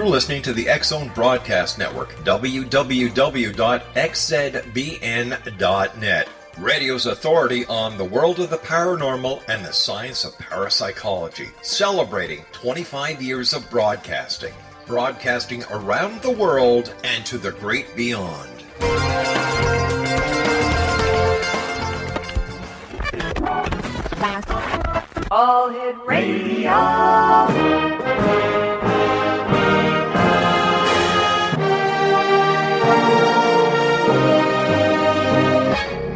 You're listening to the X-Zone Broadcast Network, www.xzbn.net. Radio's authority on the world of the paranormal and the science of parapsychology, celebrating 25 years of broadcasting. Broadcasting around the world and to the great beyond. All Hit Radio.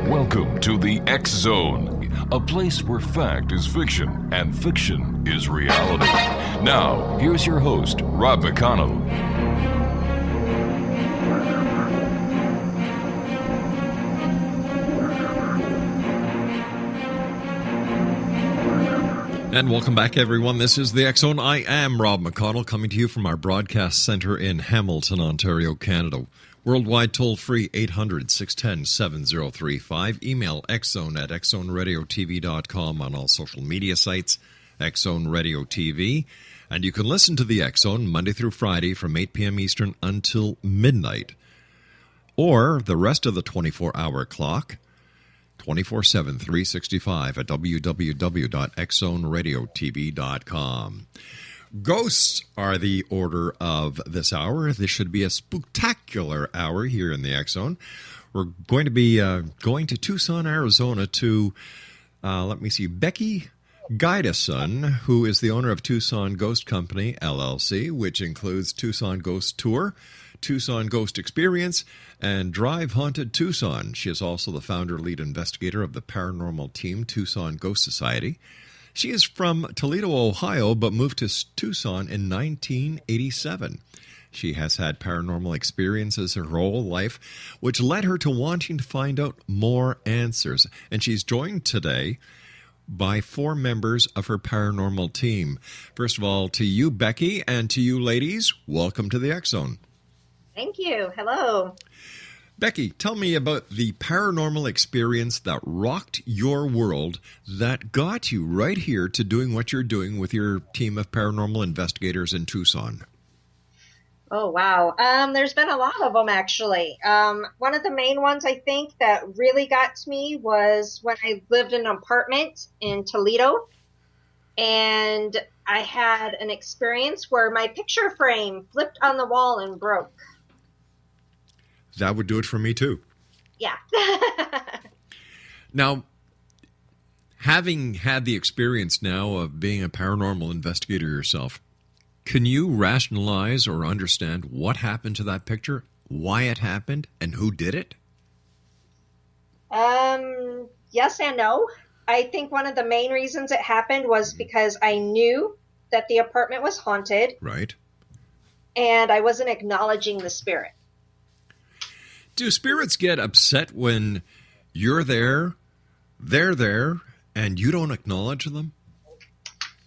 Welcome to the X-Zone, a place where fact is fiction and fiction is reality. Now, here's your host, Rob McConnell. And welcome back, everyone. This is the X-Zone. I am Rob McConnell, coming to you from our broadcast center in Hamilton, Ontario, Canada. Worldwide toll-free 800-610-7035. Email xzone@xzoneradiotv.com on all social media sites, X-Zone Radio TV. And you can listen to the X-Zone Monday through Friday from 8 p.m. Eastern until midnight. Or the rest of the 24-hour clock, 24/7, 365 at www.xzoneradiotv.com. Ghosts are the order of this hour. This should be a spooktacular hour here in the X-Zone. We're going to be going to Tucson, Arizona to, Becky Gydesen, who is the owner of Tucson Ghost Company, LLC, which includes Tucson Ghost Tour, Tucson Ghost Experience, and Drive Haunted Tucson. She is also the founder, lead investigator of the paranormal team, Tucson Ghost Society. She is from Toledo, Ohio, but moved to Tucson in 1987. She has had paranormal experiences her whole life, which led her to wanting to find out more answers. And she's joined today by 4 members of her paranormal team. First of all, to you, Becky, and to you, ladies, welcome to the X-Zone. Thank you. Hello. Becky, tell me about the paranormal experience that rocked your world that got you right here to doing what you're doing with your team of paranormal investigators in Tucson. Oh, wow. There's been a lot of them, actually. One of the main ones, I think, that really got to me was when I lived in an apartment in Toledo, and I had an experience where my picture frame flipped on the wall and broke. That would do it for me, too. Yeah. Now, having had the experience now of being a paranormal investigator yourself, can you rationalize or understand what happened to that picture, why it happened, and who did it? Yes and no. I think one of the main reasons it happened was because I knew that the apartment was haunted. Right. And I wasn't acknowledging the spirit. Do spirits get upset when you're there, they're there, and you don't acknowledge them?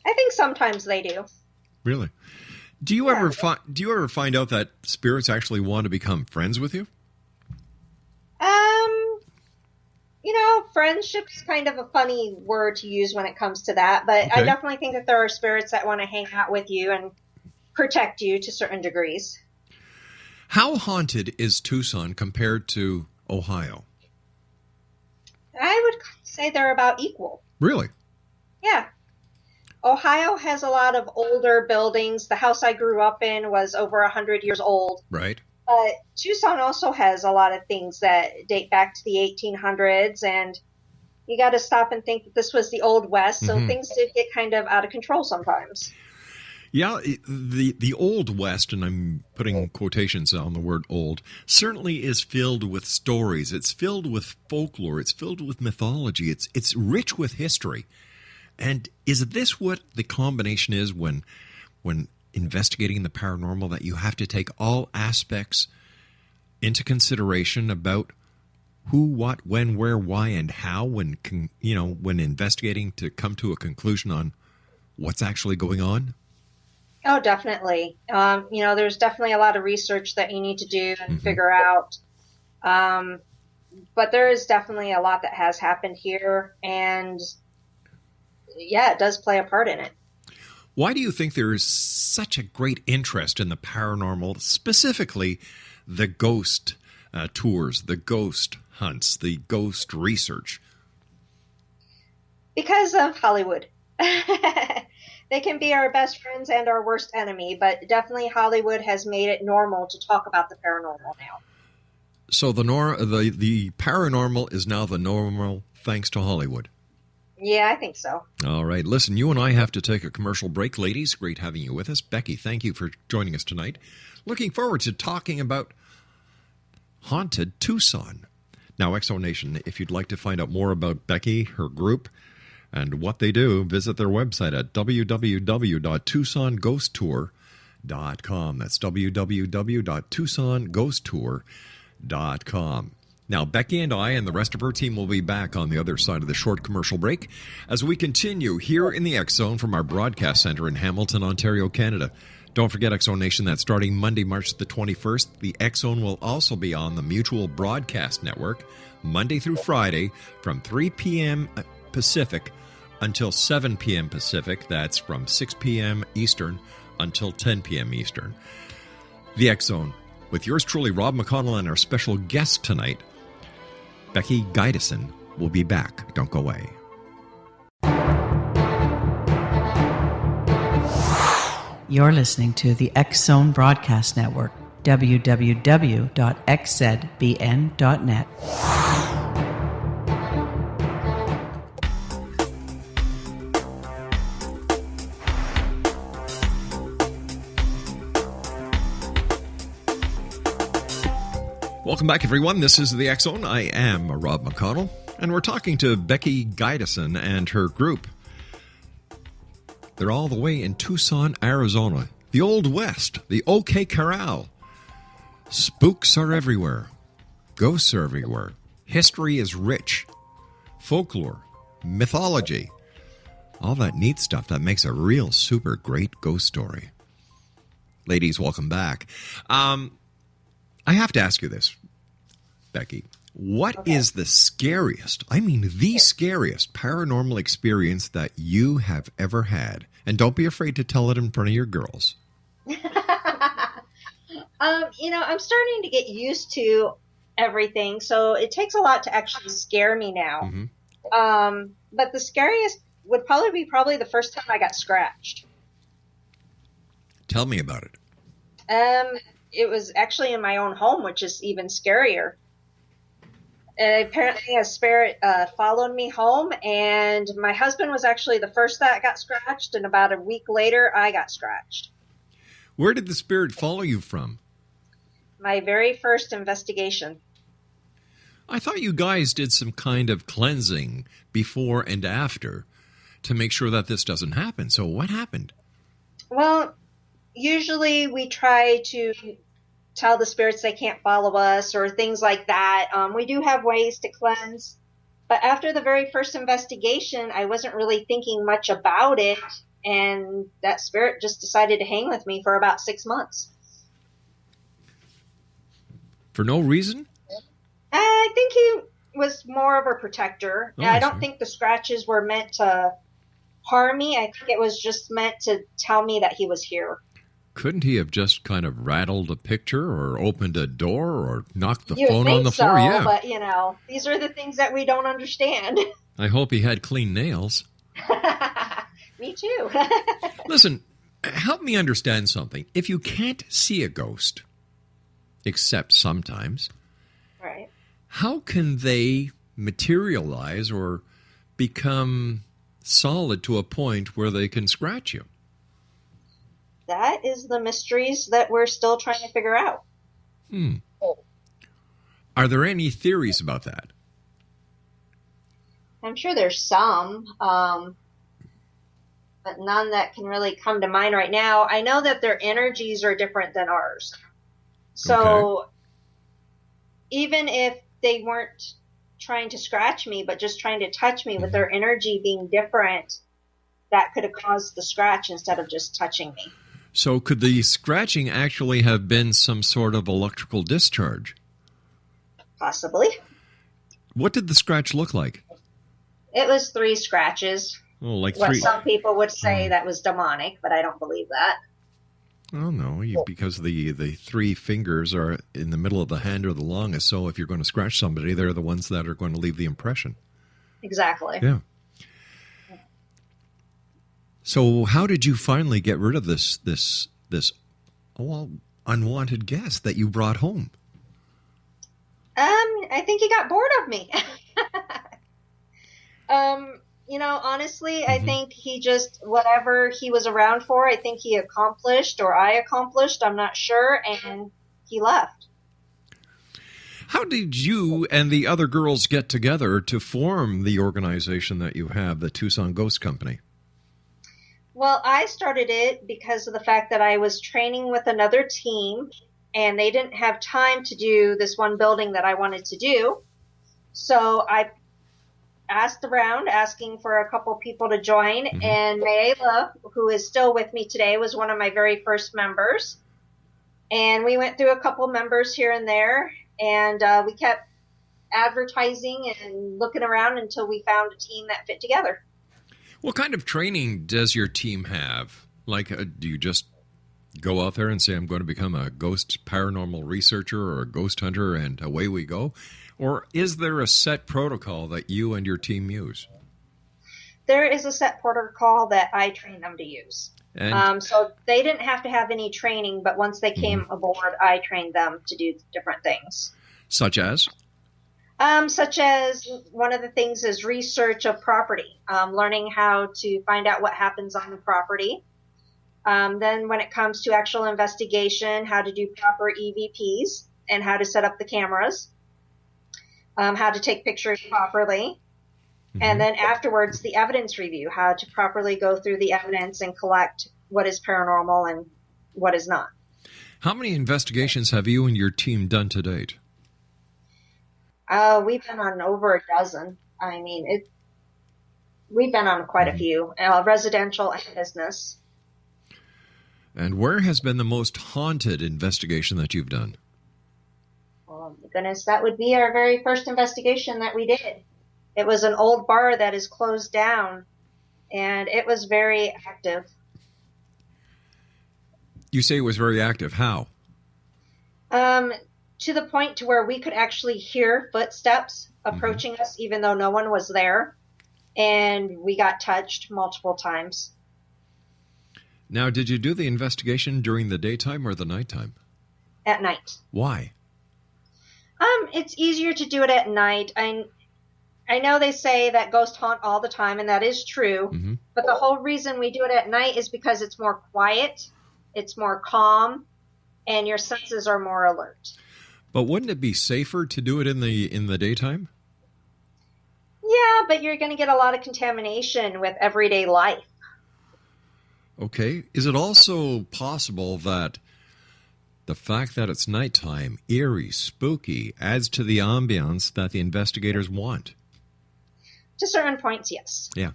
I think sometimes they do. Really? Do you ever find out that spirits actually want to become friends with you? Friendship's kind of a funny word to use when it comes to that, but okay. I definitely think that there are spirits that want to hang out with you and protect you to certain degrees. How haunted is Tucson compared to Ohio? I would say they're about equal. Really? Yeah. Ohio has a lot of older buildings. The house I grew up in was over 100 years old. Right. But Tucson also has a lot of things that date back to the 1800s, and you got to stop and think that this was the Old West, so things did get kind of out of control sometimes. Yeah, the Old West, and I'm putting quotations on the word old, certainly is filled with stories. It's filled with folklore. It's filled with mythology. It's rich with history. And is this what the combination is when investigating the paranormal, that you have to take all aspects into consideration about who, what, when, where, why, and how when investigating to come to a conclusion on what's actually going on? Oh, definitely. There's definitely a lot of research that you need to do and figure out. But there is definitely a lot that has happened here, and yeah, it does play a part in it. Why do you think there is such a great interest in the paranormal, specifically the ghost tours, the ghost hunts, the ghost research? Because of Hollywood. They can be our best friends and our worst enemy, but definitely Hollywood has made it normal to talk about the paranormal now. So the paranormal is now the normal thanks to Hollywood. Yeah, I think so. All right. Listen, you and I have to take a commercial break. Ladies, great having you with us. Becky, thank you for joining us tonight. Looking forward to talking about Haunted Tucson. Now, Exo Nation, if you'd like to find out more about Becky, her group, and what they do, visit their website at www.tucsonghosttour.com. That's www.tucsonghosttour.com. Now, Becky and I and the rest of her team will be back on the other side of the short commercial break as we continue here in the X Zone from our broadcast center in Hamilton, Ontario, Canada. Don't forget, X Zone Nation, that starting Monday, March the 21st, the X Zone will also be on the Mutual Broadcast Network, Monday through Friday from 3 p.m. Pacific until 7 p.m. Pacific. That's from 6 p.m. Eastern until 10 p.m. Eastern. The X Zone, with yours truly, Rob McConnell, and our special guest tonight, Becky Gydesen, will be back. Don't go away. You're listening to the X Zone Broadcast Network, www.xzbn.net. Welcome back, everyone. This is the X Zone. I am Rob McConnell, and we're talking to Becky Gydesen and her group. They're all the way in Tucson, Arizona, the Old West, the OK Corral. Spooks are everywhere. Ghosts are everywhere. History is rich. Folklore, mythology, all that neat stuff that makes a real super great ghost story. Ladies, welcome back. I have to ask you this, Becky. What is the scariest, I mean the scariest paranormal experience that you have ever had? And don't be afraid to tell it in front of your girls. I'm starting to get used to everything, so it takes a lot to actually scare me now. Mm-hmm. But the scariest would probably be the first time I got scratched. Tell me about it. It was actually in my own home, which is even scarier. Apparently a spirit followed me home, and my husband was actually the first that got scratched, and about a week later, I got scratched. Where did the spirit follow you from? My very first investigation. I thought you guys did some kind of cleansing before and after to make sure that this doesn't happen. So what happened? Well, usually we try to tell the spirits they can't follow us or things like that. We do have ways to cleanse. But after the very first investigation, I wasn't really thinking much about it. And that spirit just decided to hang with me for about 6 months. For no reason? I think he was more of a protector. Oh, I don't think the scratches were meant to harm me. I think it was just meant to tell me that he was here. Couldn't he have just kind of rattled a picture or opened a door or knocked the You would phone on think the floor? so, Yeah. but these are the things that we don't understand. I hope he had clean nails. Me too. Listen, help me understand something. If you can't see a ghost, except sometimes, Right. how can they materialize or become solid to a point where they can scratch you? That is the mysteries that we're still trying to figure out. Are there any theories about that? I'm sure there's some, but none that can really come to mind right now. I know that their energies are different than ours. So even if they weren't trying to scratch me, but just trying to touch me with their energy being different, that could have caused the scratch instead of just touching me. So could the scratching actually have been some sort of electrical discharge? Possibly. What did the scratch look like? It was 3 scratches. Oh, like what three. some people would say that was demonic, but I don't believe that. Oh no, because the three fingers are in the middle of the hand or the longest. So if you're going to scratch somebody, they're the ones that are going to leave the impression. Exactly. Yeah. So how did you finally get rid of this unwanted guest that you brought home? I think he got bored of me. Honestly, I think he just, whatever he was around for, I think he accomplished, or I accomplished, I'm not sure, and he left. How did you and the other girls get together to form the organization that you have, the Tucson Ghost Company? Well, I started it because of the fact that I was training with another team, and they didn't have time to do this one building that I wanted to do. So I asked around, asking for a couple people to join, and Mayla, who is still with me today, was one of my very first members. And we went through a couple members here and there, and we kept advertising and looking around until we found a team that fit together. What kind of training does your team have? Like, do you just go out there and say, I'm going to become a ghost paranormal researcher or a ghost hunter, and away we go? Or is there a set protocol that you and your team use? There is a set protocol that I train them to use. And so they didn't have to have any training, but once they came aboard, I trained them to do different things. Such as? Such as one of the things is research of property, learning how to find out what happens on the property. Then when it comes to actual investigation, how to do proper EVPs and how to set up the cameras, how to take pictures properly. And then afterwards, the evidence review, how to properly go through the evidence and collect what is paranormal and what is not. How many investigations have you and your team done to date? We've been on over a dozen. I mean, we've been on quite a few, residential and business. And where has been the most haunted investigation that you've done? Oh, my goodness, that would be our very first investigation that we did. It was an old bar that is closed down, and it was very active. You say it was very active. How? To the point to where we could actually hear footsteps approaching us, even though no one was there, and we got touched multiple times. Now, did you do the investigation during the daytime or the nighttime? At night. Why? It's easier to do it at night. I know they say that ghosts haunt all the time, and that is true. But the whole reason we do it at night is because it's more quiet, it's more calm, and your senses are more alert. But wouldn't it be safer to do it in the daytime? Yeah, but you're going to get a lot of contamination with everyday life. Okay. Is it also possible that the fact that it's nighttime, eerie, spooky, adds to the ambiance that the investigators want? To certain points, yes. Yeah.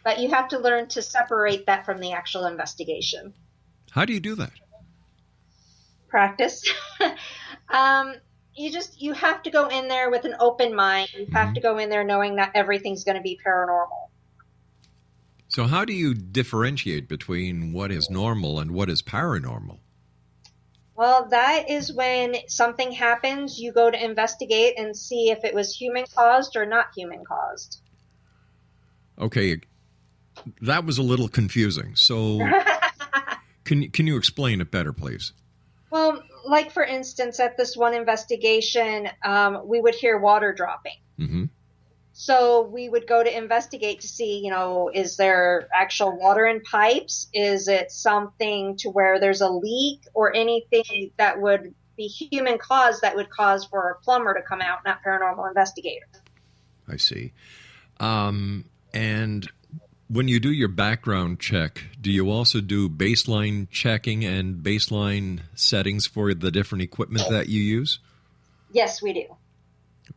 But you have to learn to separate that from the actual investigation. How do you do that? Practice. You have to go in there with an open mind. You have to go in there knowing that everything's going to be paranormal. So how do you differentiate between what is normal and what is paranormal? Well, that is when something happens, you go to investigate and see if it was human-caused or not human-caused. Okay, that was a little confusing. So can you explain it better, please? Well, like for instance, at this one investigation, we would hear water dropping. So we would go to investigate to see, is there actual water in pipes? Is it something to where there's a leak or anything that would be human caused that would cause for a plumber to come out, not paranormal investigator? I see. And when you do your background check, do you also do baseline checking and baseline settings for the different equipment that you use? Yes, we do.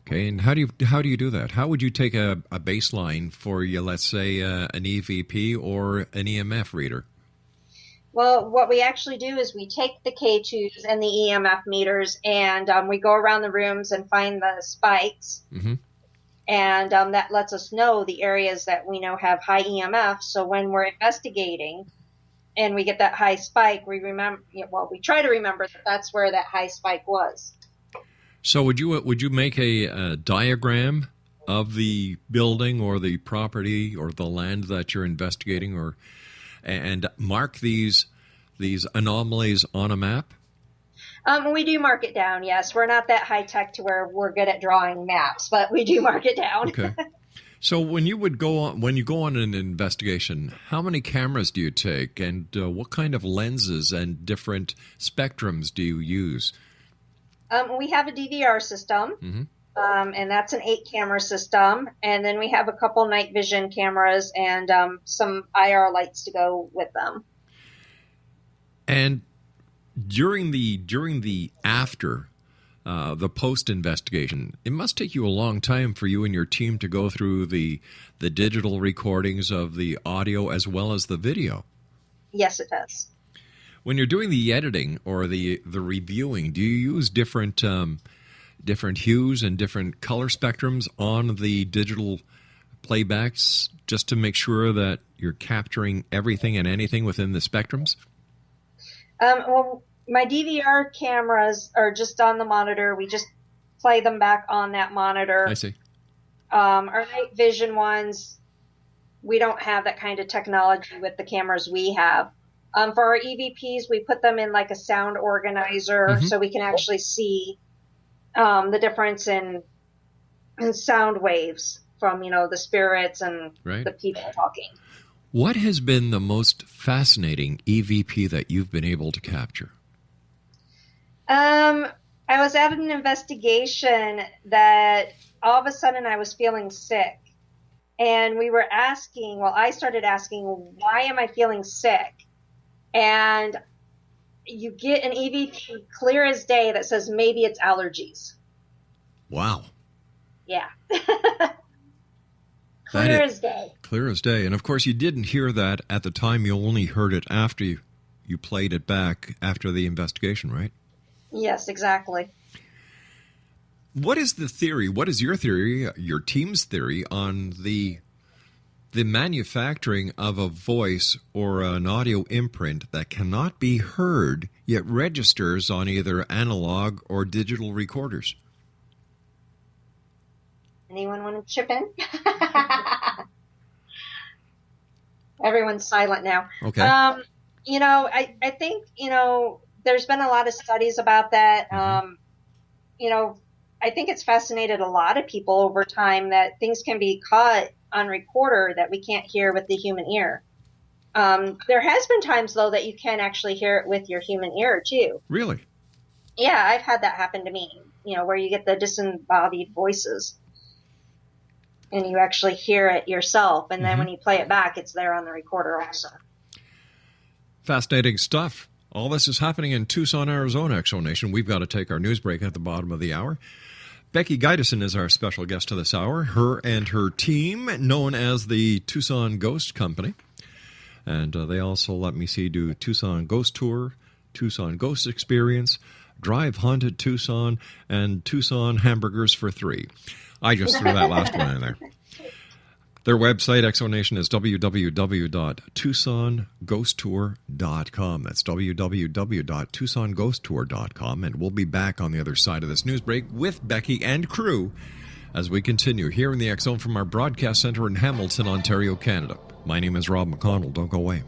Okay, and how do you do that? How would you take a baseline for let's say, an EVP or an EMF reader? Well, what we actually do is we take the K2s and the EMF meters, and we go around the rooms and find the spikes. And that lets us know the areas that we know have high EMF. So when we're investigating and we get that high spike, we try to remember that that's where that high spike was. So would you make a diagram of the building or the property or the land that you're investigating, and mark these anomalies on a map? We do mark it down, yes. We're not that high tech to where we're good at drawing maps, but we do mark it down. Okay. So when you go on an investigation, how many cameras do you take, and what kind of lenses and different spectrums do you use? We have a DVR system, and that's an 8-camera system. And then we have a couple night vision cameras and some IR lights to go with them. And during the after, the post investigation, it must take you a long time for you and your team to go through the digital recordings of the audio as well as the video. Yes, it does. When you're doing the editing or the reviewing, do you use different hues and different color spectrums on the digital playbacks just to make sure that you're capturing everything and anything within the spectrums? Well, my DVR cameras are just on the monitor. We just play them back on that monitor. I see. Our night vision ones, we don't have that kind of technology with the cameras we have. For our EVPs, we put them in like a sound organizer so we can actually see the difference in sound waves from, the spirits and the people talking. What has been the most fascinating EVP that you've been able to capture? I was at an investigation that all of a sudden I was feeling sick. And I started asking, why am I feeling sick? And you get an EVP clear as day that says maybe it's allergies. Wow. Yeah. Clear as day. Clear as day. And of course, you didn't hear that at the time. You only heard it after you played it back after the investigation, right? Yes, exactly. What is the theory? What is your theory, your team's theory, on the manufacturing of a voice or an audio imprint that cannot be heard yet registers on either analog or digital recorders? Anyone want to chip in? Everyone's silent now. Okay. I think, there's been a lot of studies about that. I think it's fascinated a lot of people over time that things can be caught on recorder that we can't hear with the human ear. There has been times, though, that you can actually hear it with your human ear, too. Really? Yeah, I've had that happen to me, where you get the disembodied voices. And you actually hear it yourself. And then when you play it back, it's there on the recorder also. Fascinating stuff. All this is happening in Tucson, Arizona, Exo Nation. We've got to take our news break at the bottom of the hour. Becky Gydesen is our special guest of this hour. Her and her team, known as the Tucson Ghost Company. And they also, do Tucson Ghost Tour, Tucson Ghost Experience, Drive Haunted Tucson, and Tucson Hamburgers for $3. I just threw that last one in there. Their website, Exonation, is www.tucsonghosttour.com. That's www.tucsonghosttour.com. And we'll be back on the other side of this news break with Becky and crew as we continue here in the X Zone from our broadcast center in Hamilton, Ontario, Canada. My name is Rob McConnell. Don't go away.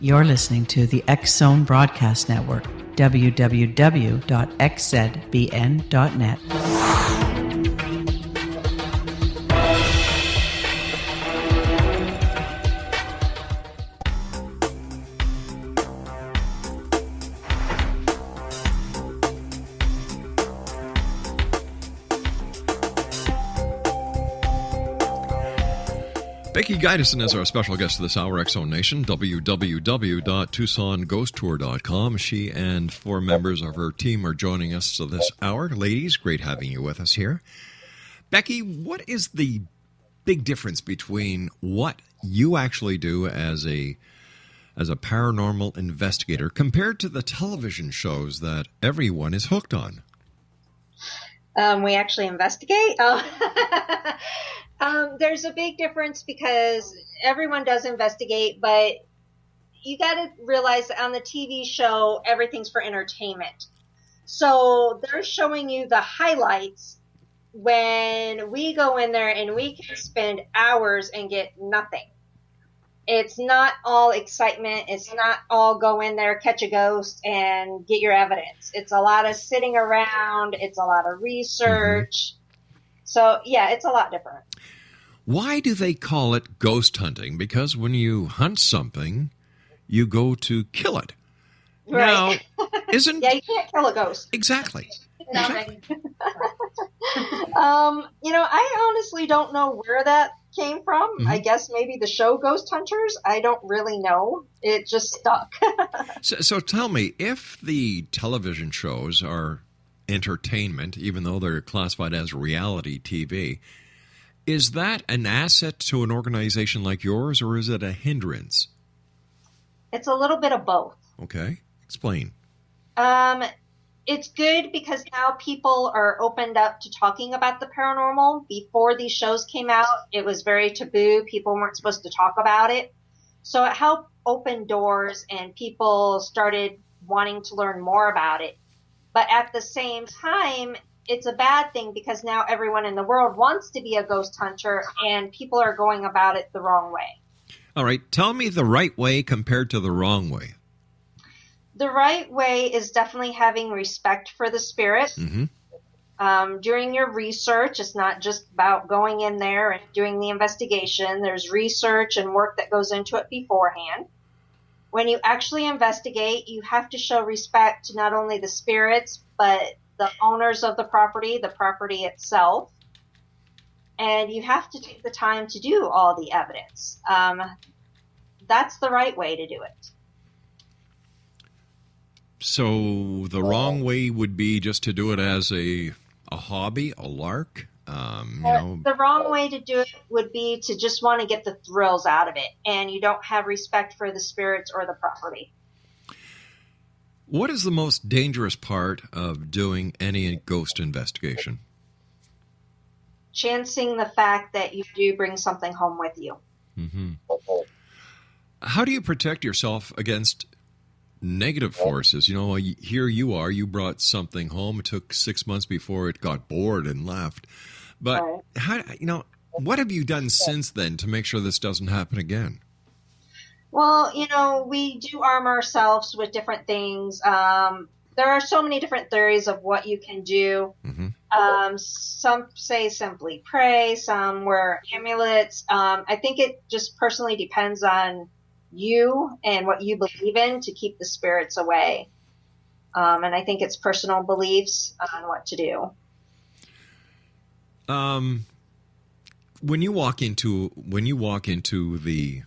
You're listening to the X Zone Broadcast Network, www.xzbn.net. Becky Gydesen is our special guest this hour, X-Zone Nation, www.tucsonghosttour.com. She and 4 members of her team are joining us this hour. Ladies, great having you with us here. Becky, what is the big difference between what you actually do as a paranormal investigator compared to the television shows that everyone is hooked on? We actually investigate. There's a big difference because everyone does investigate, but you got to realize that on the TV show, everything's for entertainment. So they're showing you the highlights when we go in there and we can spend hours and get nothing. It's not all excitement. It's not all go in there, catch a ghost, and get your evidence. It's a lot of sitting around. It's a lot of research. So, yeah, it's a lot different. Why do they call it ghost hunting? Because when you hunt something, you go to kill it. Right. Now, isn't... Yeah, you can't kill a ghost. Exactly. I honestly don't know where that came from. I guess maybe the show Ghost Hunters. I don't really know. It just stuck. So tell me, if the television shows are entertainment, even though they're classified as reality TV, is that an asset to an organization like yours, or is it a hindrance? It's a little bit of both. Okay. Explain. It's good because now people are opened up to talking about the paranormal. Before these shows came out, it was very taboo. People weren't supposed to talk about it. So it helped open doors and people started wanting to learn more about it. But at the same time, it's a bad thing because now everyone in the world wants to be a ghost hunter and people are going about it the wrong way. All right. Tell me the right way compared to the wrong way. The right way is definitely having respect for the spirit. During your research, it's not just about going in there and doing the investigation. There's research and work that goes into it beforehand. When you actually investigate, you have to show respect to not only the spirits, but the owners of the property itself. And you have to take the time to do all the evidence. That's the right way to do it. So the wrong way would be just to do it as a hobby, a lark? The wrong way to do it would be to just want to get the thrills out of it, and you don't have respect for the spirits or the property. What is the most dangerous part of doing any ghost investigation? Chancing the fact that you do bring something home with you. How do you protect yourself against negative forces? Here you are, you brought something home. It took 6 months before it got bored and left. But what have you done since then to make sure this doesn't happen again? Well, we do arm ourselves with different things. There are so many different theories of what you can do. Some say simply pray, some wear amulets. I think it just personally depends on you and what you believe in to keep the spirits away. And I think it's personal beliefs on what to do. When you walk into the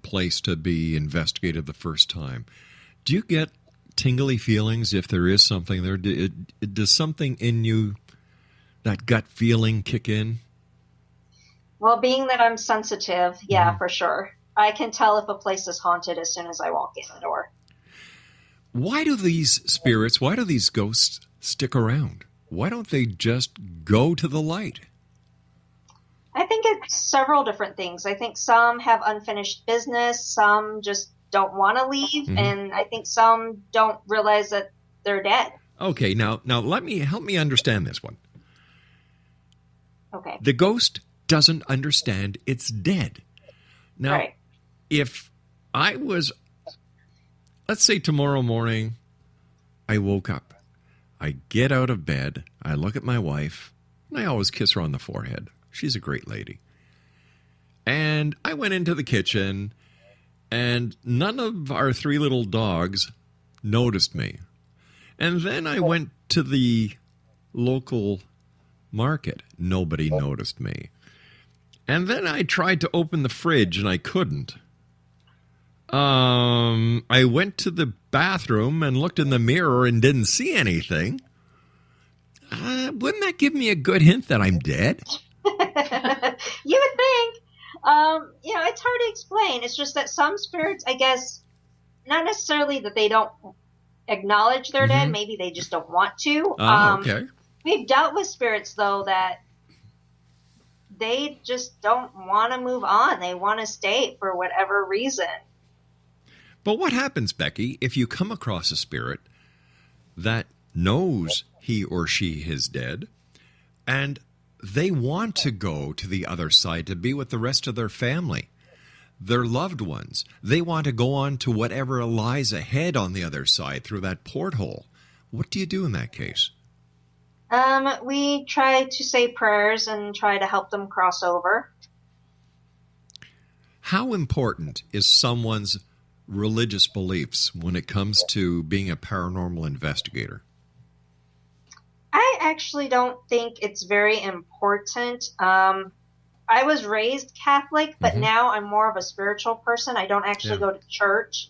place to be investigated the first time, do you get tingly feelings if there is something there? Does something in you, that gut feeling, kick in? Well, being that I'm sensitive, yeah, for sure. I can tell if a place is haunted as soon as I walk in the door. Why do these ghosts stick around? Why don't they just go to the light? I think it's several different things. I think some have unfinished business. Some just don't want to leave. And I think some don't realize that they're dead. Okay, now help me understand this one. Okay. The ghost doesn't understand it's dead. Now, right. If I was, let's say tomorrow morning, I woke up, I get out of bed, I look at my wife, and I always kiss her on the forehead. She's a great lady. And I went into the kitchen, and none of our 3 little dogs noticed me. And then I went to the local market. Nobody noticed me. And then I tried to open the fridge and I couldn't. I went to the bathroom and looked in the mirror and didn't see anything. Wouldn't that give me a good hint that I'm dead? You would think. It's hard to explain. It's just that some spirits, I guess, not necessarily that they don't acknowledge they're dead. Maybe they just don't want to. Okay. We've dealt with spirits, though, that they just don't want to move on. They want to stay for whatever reason. But what happens, Becky, if you come across a spirit that knows he or she is dead and they want to go to the other side to be with the rest of their family, their loved ones? They want to go on to whatever lies ahead on the other side through that porthole. What do you do in that case? We try to say prayers and try to help them cross over. How important is someone's religious beliefs when it comes to being a paranormal investigator? I actually don't think it's very important. I was raised Catholic, but now I'm more of a spiritual person. I don't actually go to church.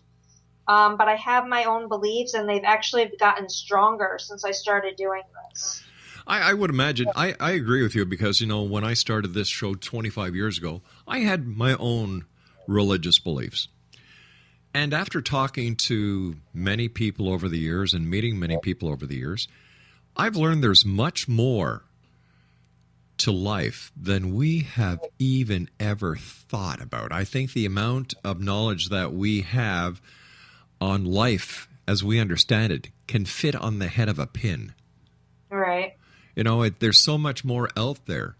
But I have my own beliefs, and they've actually gotten stronger since I started doing this. I would imagine. I agree with you because, when I started this show 25 years ago, I had my own religious beliefs. And after talking to many people over the years and meeting many people over the years, I've learned there's much more to life than we have even ever thought about. I think the amount of knowledge that we have on life as we understand it can fit on the head of a pin. Right. There's so much more out there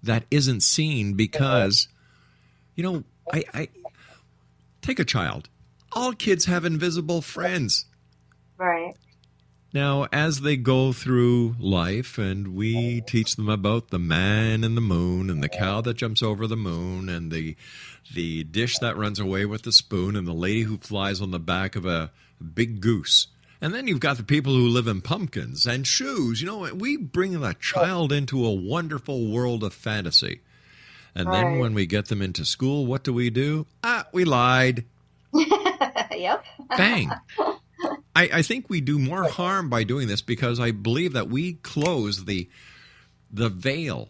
that isn't seen because, I take a child. All kids have invisible friends. Right. Now, as they go through life and we teach them about the man in the moon and the cow that jumps over the moon and the dish that runs away with the spoon and the lady who flies on the back of a big goose. And then you've got the people who live in pumpkins and shoes. We bring the child into a wonderful world of fantasy. And then when we get them into school, what do? We lied. Yep. Bang. I think we do more harm by doing this because I believe that we close the veil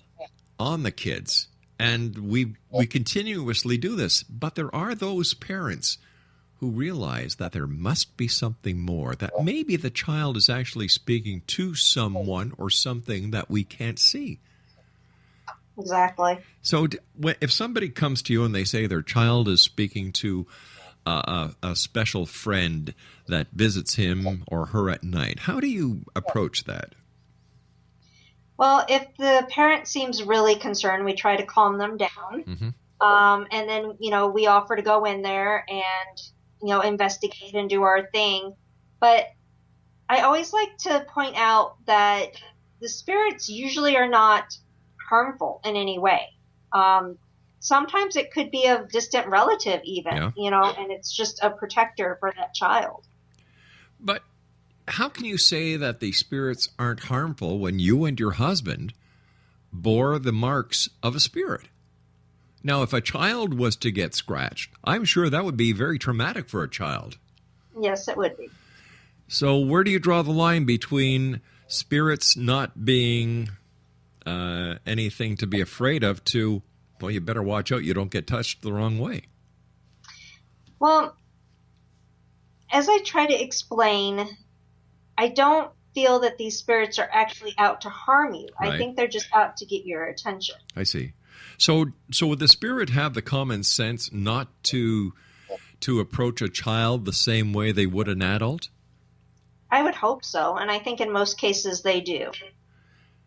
on the kids. And we continuously do this. But there are those parents who realize that there must be something more, that maybe the child is actually speaking to someone or something that we can't see. Exactly. So if somebody comes to you and they say their child is speaking to a special friend that visits him or her at night, how do you approach that? Well, if the parent seems really concerned, we try to calm them down. And then, we offer to go in there and, investigate and do our thing. But I always like to point out that the spirits usually are not harmful in any way. Sometimes it could be a distant relative even, and it's just a protector for that child. But how can you say that the spirits aren't harmful when you and your husband bore the marks of a spirit? Now, if a child was to get scratched, I'm sure that would be very traumatic for a child. Yes, it would be. So where do you draw the line between spirits not being anything to be afraid of to, well, you better watch out you don't get touched the wrong way? Well, as I try to explain, I don't feel that these spirits are actually out to harm you. Right. I think they're just out to get your attention. I see. So would the spirit have the common sense not to approach a child the same way they would an adult? I would hope so, and I think in most cases they do.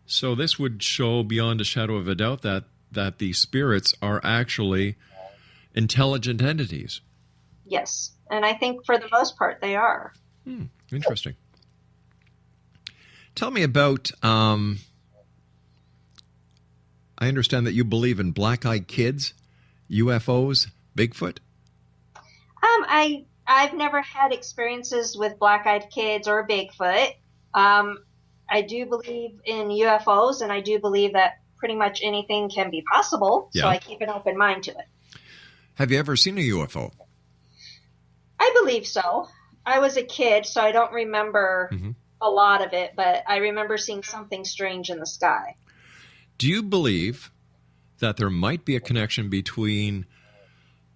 So this would show beyond a shadow of a doubt that the spirits are actually intelligent entities. Yes, and I think for the most part they are. Interesting. Tell me about, I understand that you believe in black-eyed kids, UFOs, Bigfoot? I've never had experiences with black-eyed kids or Bigfoot. I do believe in UFOs, and I do believe that pretty much anything can be possible, so Yeah. I keep an open mind to it. Have you ever seen a UFO? I believe so. I was a kid, so I don't remember a lot of it, but I remember seeing something strange in the sky. Do you believe that there might be a connection between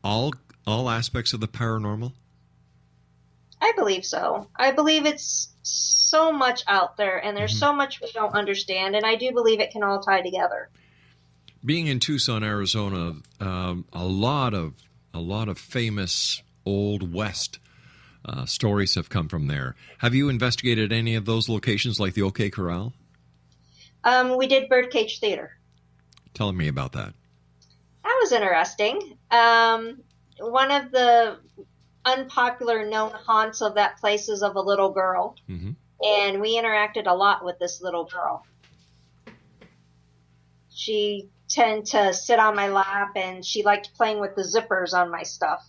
all aspects of the paranormal? I believe so. I believe it's so much out there, and there's so much we don't understand, and I do believe it can all tie together. Being in Tucson, Arizona, a lot of famous Old West stories have come from there. Have you investigated any of those locations, like the OK Corral? We did Birdcage Theater. Tell me about that. That was interesting. One of the unpopular known haunts of that place is of a little girl, and we interacted a lot with this little girl. She tended to sit on my lap, and she liked playing with the zippers on my stuff,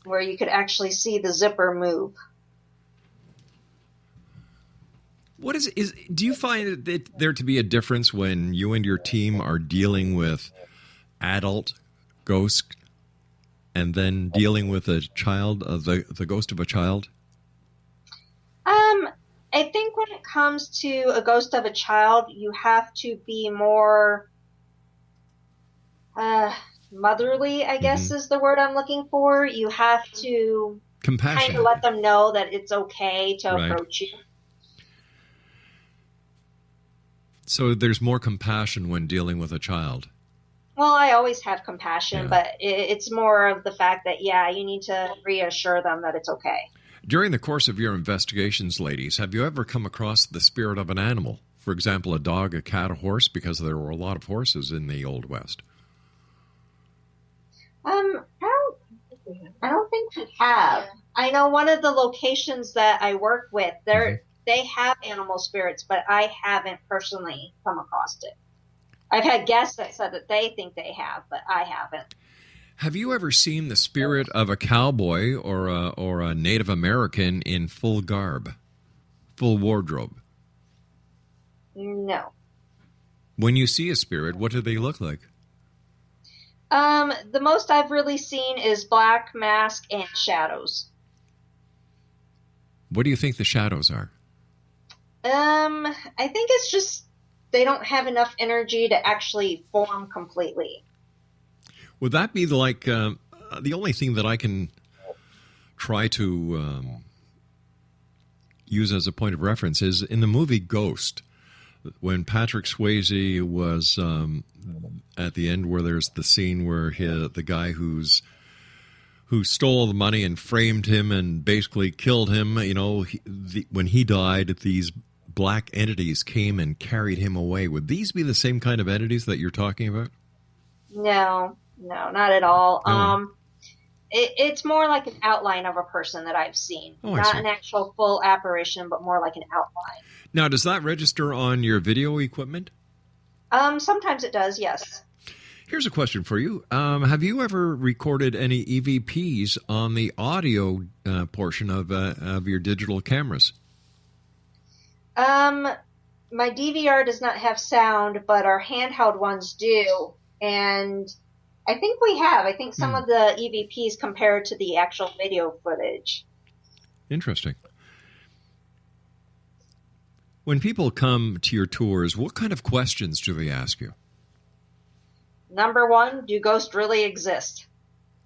where you could actually see the zipper move. What do you find there to be a difference when you and your team are dealing with adult ghosts and then dealing with a child, the ghost of a child? I think when it comes to a ghost of a child, you have to be more motherly, I guess is the word I'm looking for. You have to kind of let them know that it's okay to approach you. So there's more compassion when dealing with a child. Well, I always have compassion, but it's more of the fact that, you need to reassure them that it's okay. During the course of your investigations, ladies, have you ever come across the spirit of an animal? For example, a dog, a cat, a horse, because there were a lot of horses in the Old West. I don't think we have. I know one of the locations that I work with, they have animal spirits, but I haven't personally come across it. I've had guests that said that they think they have, but I haven't. Have you ever seen the spirit of a cowboy or a Native American in full garb, full wardrobe? No. When you see a spirit, what do they look like? The most I've really seen is black mask and shadows. What do you think the shadows are? I think it's just they don't have enough energy to actually form completely. Would that be like the only thing that I can try to use as a point of reference is in the movie Ghost, when Patrick Swayze was at the end, where there's the scene where the guy who stole the money and framed him and basically killed him, when he died, these black entities came and carried him away. Would these be the same kind of entities that you're talking about? No, not at all. Oh. It's more like an outline of a person that I've seen. Not an actual full apparition, but more like an outline. Now, does that register on your video equipment? Sometimes it does, yes. Here's a question for you. Have you ever recorded any EVPs on the audio portion of your digital cameras? My DVR does not have sound, but our handheld ones do. And I think we have. I think some of the EVPs compared to the actual video footage. Interesting. When people come to your tours, what kind of questions do they ask you? Number one, do ghosts really exist?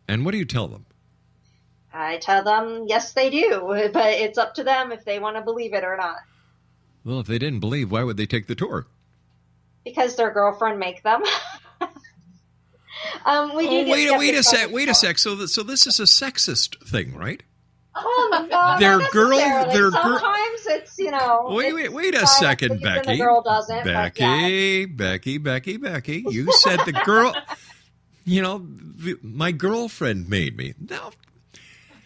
And what do you tell them? I tell them, yes, they do, but it's up to them if they want to believe it or not. Well, if they didn't believe, why would they take the tour? Because their girlfriend make them. Wait a sec. So this is a sexist thing, right? Oh, no, sometimes it's, Wait a second, Becky. The girl doesn't. Becky. You said the girl. My girlfriend made me. No.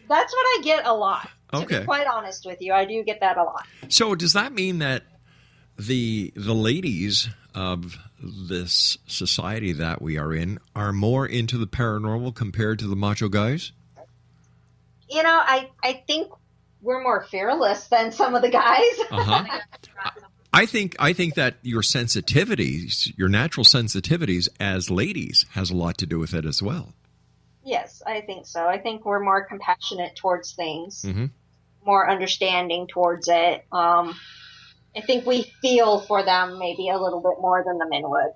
That's what I get a lot. To Okay. be quite honest with you, I do get that a lot. So does that mean that the ladies of this society that we are in are more into the paranormal compared to the macho guys? I think we're more fearless than some of the guys. Uh-huh. I think that your sensitivities, your natural sensitivities as ladies, has a lot to do with it as well. Yes, I think so. I think we're more compassionate towards things, Mm-hmm. more understanding towards it. I think we feel for them maybe a little bit more than the men would.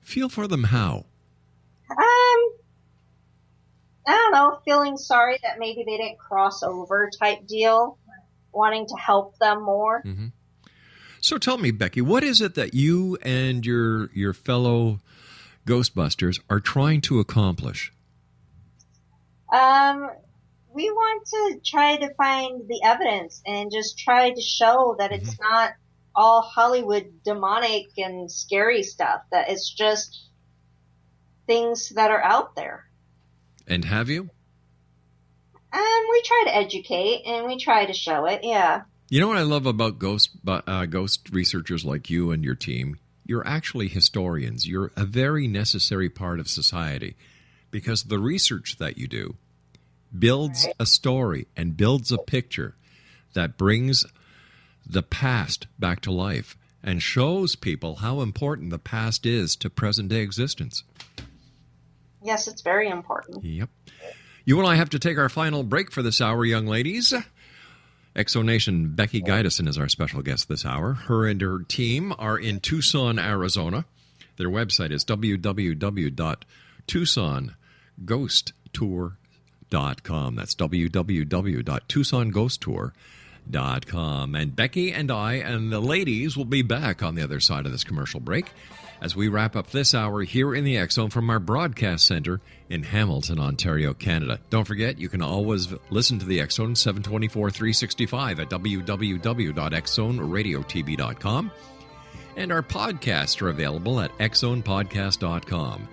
Feel for them how? I don't know, feeling sorry that maybe they didn't cross over type deal, wanting to help them more. Mm-hmm. So tell me, Becky, what is it that you and your fellow Ghostbusters are trying to accomplish? We want to try to find the evidence and just try to show that it's not all Hollywood demonic and scary stuff, that it's just things that are out there. And have you? We try to educate and we try to show it, yeah. You know what I love about ghost researchers like you and your team? You're actually historians. You're a very necessary part of society because the research that you do builds a story and builds a picture that brings the past back to life and shows people how important the past is to present-day existence. Yes, it's very important. Yep. You and I have to take our final break for this hour, young ladies. Exonation Becky Gydesen is our special guest this hour. Her and her team are in Tucson, Arizona. Their website is www.tucsonghosttour.com. That's www.tucsonghosttour.com. And Becky and I and the ladies will be back on the other side of this commercial break as we wrap up this hour here in the X Zone from our broadcast center in Hamilton, Ontario, Canada. Don't forget, you can always listen to the X Zone 724-365 at www.xzoneradiotv.com. And our podcasts are available at xzonepodcast.com.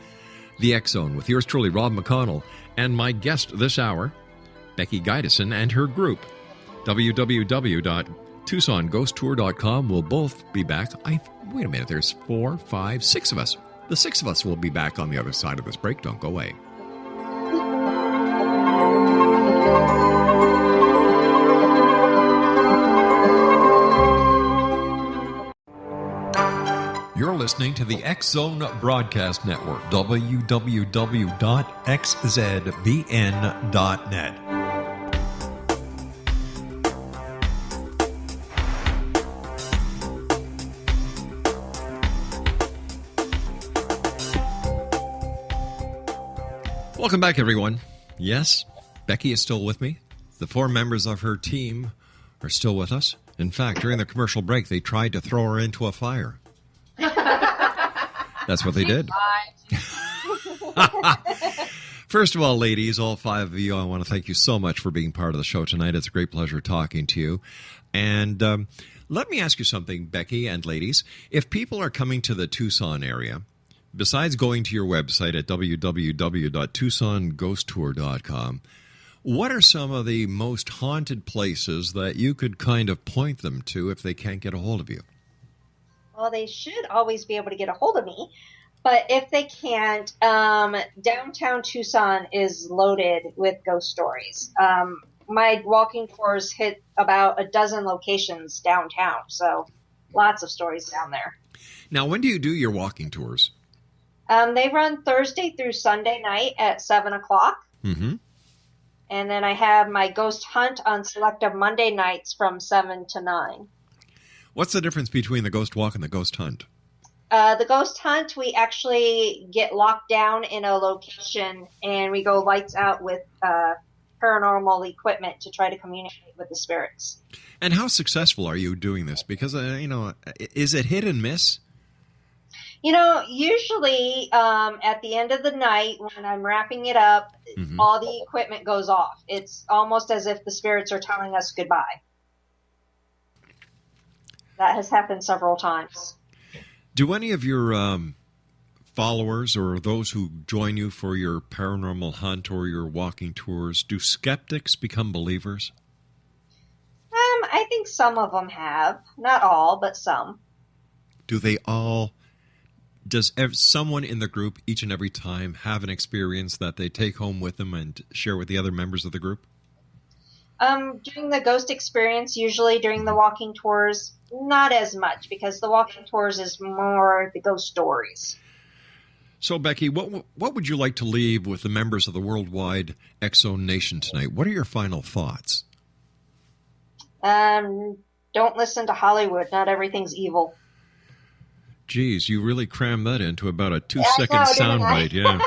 The X Zone with yours truly, Rob McConnell, and my guest this hour, Becky Gydesen and her group. www.tucsonghosttour.com will both be back. Wait a minute, there's 4, 5, 6 of us. The 6 of us will be back on the other side of this break. Don't go away. You're listening to the X Zone Broadcast Network, www.xzbn.net. Welcome back, everyone. Yes, Becky is still with me. The 4 members of her team are still with us. In fact, during the commercial break, they tried to throw her into a fire. That's what they did. First of all, ladies, all 5 of you, I want to thank you so much for being part of the show tonight. It's a great pleasure talking to you. And let me ask you something, Becky and ladies. If people are coming to the Tucson area, besides going to your website at www.tucsonghosttour.com, what are some of the most haunted places that you could kind of point them to if they can't get a hold of you? Well, they should always be able to get a hold of me. But if they can't, downtown Tucson is loaded with ghost stories. My walking tours hit about a dozen locations downtown, so lots of stories down there. Now, when do you do your walking tours? They run Thursday through Sunday night at 7 o'clock. Mm-hmm. And then I have my ghost hunt on selective Monday nights from 7 to 9. What's the difference between the ghost walk and the ghost hunt? The ghost hunt, we actually get locked down in a location and we go lights out with paranormal equipment to try to communicate with the spirits. And how successful are you doing this? Because, is it hit and miss? Usually at the end of the night when I'm wrapping it up, all the equipment goes off. It's almost as if the spirits are telling us goodbye. That has happened several times. Do any of your followers or those who join you for your paranormal hunt or your walking tours, do skeptics become believers? I think some of them have. Not all, but some. Do they all... Does someone in the group each and every time have an experience that they take home with them and share with the other members of the group? Doing the ghost experience, usually during the walking tours, not as much, because the walking tours is more the ghost stories. So, Becky, what would you like to leave with the members of the worldwide X-Zone Nation tonight? What are your final thoughts? Don't listen to Hollywood. Not everything's evil. Geez, you really crammed that into about a 2-second soundbite, yeah.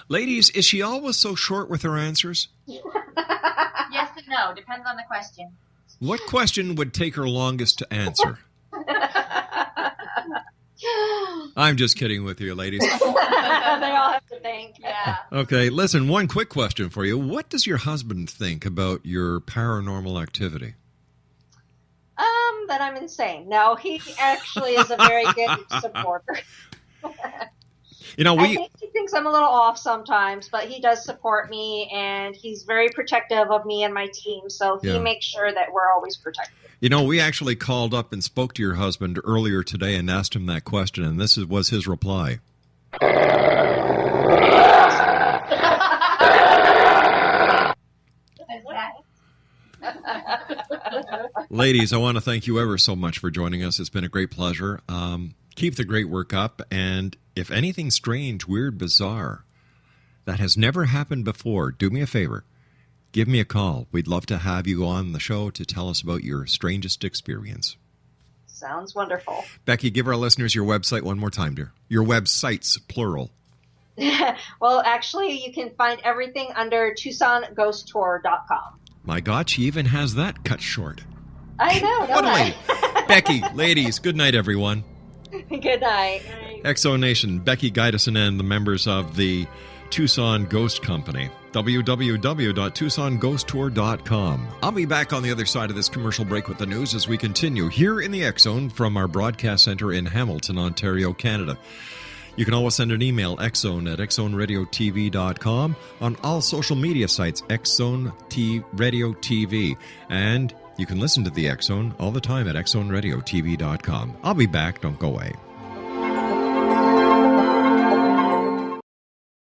Ladies, is she always so short with her answers? Yes and no. Depends on the question. What question would take her longest to answer? I'm just kidding with you, ladies. They all have to think. Yeah. Okay, listen, one quick question for you. What does your husband think about your paranormal activity? That I'm insane. No, he actually is a very good supporter. You know, I think he thinks I'm a little off sometimes, but he does support me, and he's very protective of me and my team, so he makes sure that we're always protected. You know, we actually called up and spoke to your husband earlier today and asked him that question, and this was his reply. Ladies, I want to thank you ever so much for joining us. It's been a great pleasure. Keep the great work up, and if anything strange, weird, bizarre that has never happened before, do me a favor. Give me a call. We'd love to have you on the show to tell us about your strangest experience. Sounds wonderful. Becky, give our listeners your website one more time, dear. Your websites, plural. Well, actually, you can find everything under TucsonGhostTour.com. My God, she even has that cut short. I know, What don't a I? lady. Becky, ladies, good night, everyone. Good night. X-Zone Nation, Becky Gydesen and the members of the Tucson Ghost Company. www.TucsonGhostTour.com. I'll be back on the other side of this commercial break with the news as we continue here in the X-Zone from our broadcast center in Hamilton, Ontario, Canada. You can always send an email, xzone at xzoneradiotv.com, on all social media sites, X-Zone Radio TV. And you can listen to the X-Zone all the time at xzoneradiotv.com. I'll be back. Don't go away.